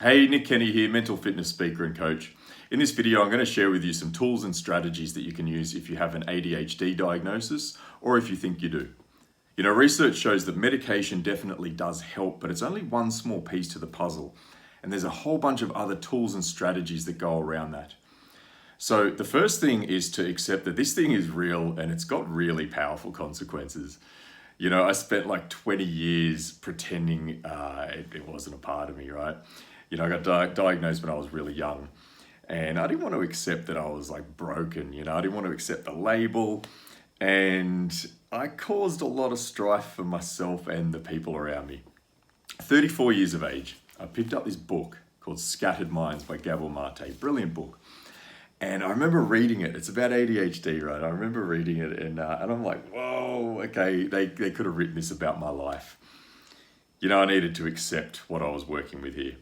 Hey, Nick Kenny here, mental fitness speaker and coach. In this video, I'm going to share with you some tools and strategies that you can use if you have an ADHD diagnosis or if you think you do. Research shows that medication definitely does help, but it's only one small piece to the puzzle. And there's a whole bunch of other tools and strategies that go around that. So the first thing is to accept that this thing is real and it's got really powerful consequences. I spent like 20 years pretending it wasn't a part of me, right? I got diagnosed when I was really young, and I didn't want to accept that I was like broken. I didn't want to accept the label, and I caused a lot of strife for myself and the people around me. 34 years of age, I picked up this book called Scattered Minds by Gabor Mate. Brilliant book. And I remember reading it. It's about ADHD, right? I remember reading it and I'm like, whoa, okay, they could have written this about my life. I needed to accept what I was working with here.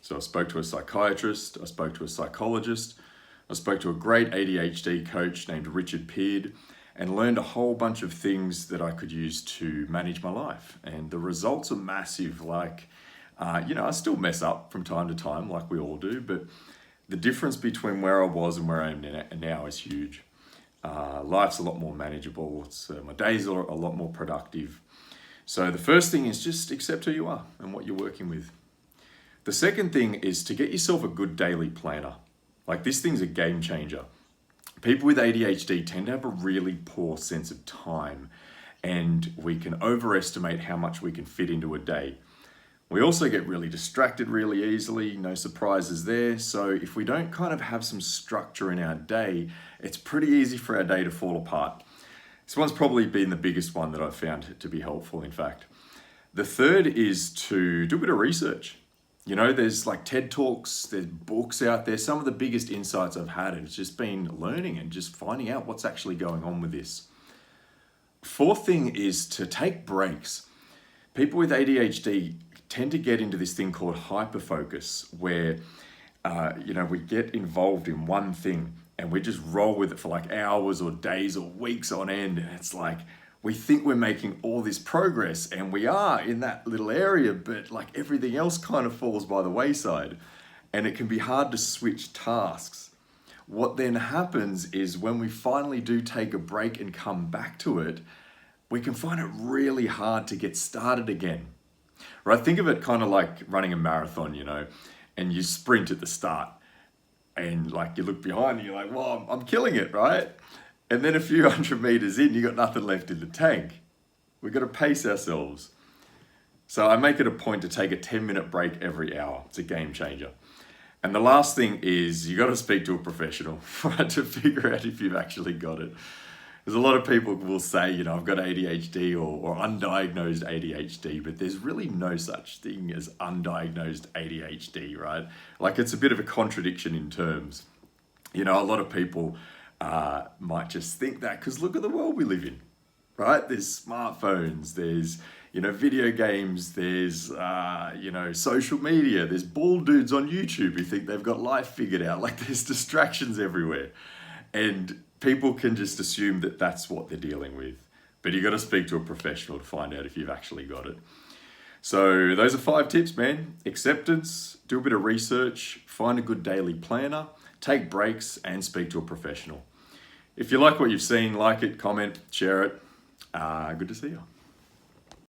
So I spoke to a psychiatrist, I spoke to a psychologist, I spoke to a great ADHD coach named Richard Peard, and learned a whole bunch of things that I could use to manage my life. And the results are massive. I still mess up from time to time, like we all do, but the difference between where I was and where I am now is huge. Life's a lot more manageable. My days are a lot more productive. So the first thing is just accept who you are and what you're working with. The second thing is to get yourself a good daily planner. This thing's a game changer. People with ADHD tend to have a really poor sense of time, and we can overestimate how much we can fit into a day. We also get really distracted really easily, no surprises there. So if we don't kind of have some structure in our day, it's pretty easy for our day to fall apart. This one's probably been the biggest one that I've found to be helpful, in fact. The third is to do a bit of research. There's like TED Talks, there's books out there. Some of the biggest insights I've had have just been learning and just finding out what's actually going on with this. Fourth thing is to take breaks. People with ADHD tend to get into this thing called hyperfocus, where we get involved in one thing and we just roll with it for like hours or days or weeks on end. And it's like we think we're making all this progress, and we are in that little area, but like everything else kind of falls by the wayside, and it can be hard to switch tasks. What then happens is when we finally do take a break and come back to it, we can find it really hard to get started again. Right? Think of it kind of like running a marathon, and you sprint at the start, and like you look behind and you're like, well, I'm killing it, right? And then a few hundred meters in, you got nothing left in the tank. We've got to pace ourselves. So I make it a point to take a 10-minute break every hour. It's a game changer. And the last thing is you got to speak to a professional, right, to figure out if you've actually got it. There's a lot of people will say, I've got ADHD or undiagnosed ADHD, but there's really no such thing as undiagnosed ADHD, right? It's a bit of a contradiction in terms. A lot of people might just think that because look at the world we live in, right? There's smartphones, there's, video games, there's, social media, there's bald dudes on YouTube who think they've got life figured out. There's distractions everywhere. And people can just assume that that's what they're dealing with. But you got to speak to a professional to find out if you've actually got it. So those are 5 tips, man. Acceptance, do a bit of research, find a good daily planner, take breaks, and speak to a professional. If you like what you've seen, like it, comment, share it. Good to see you.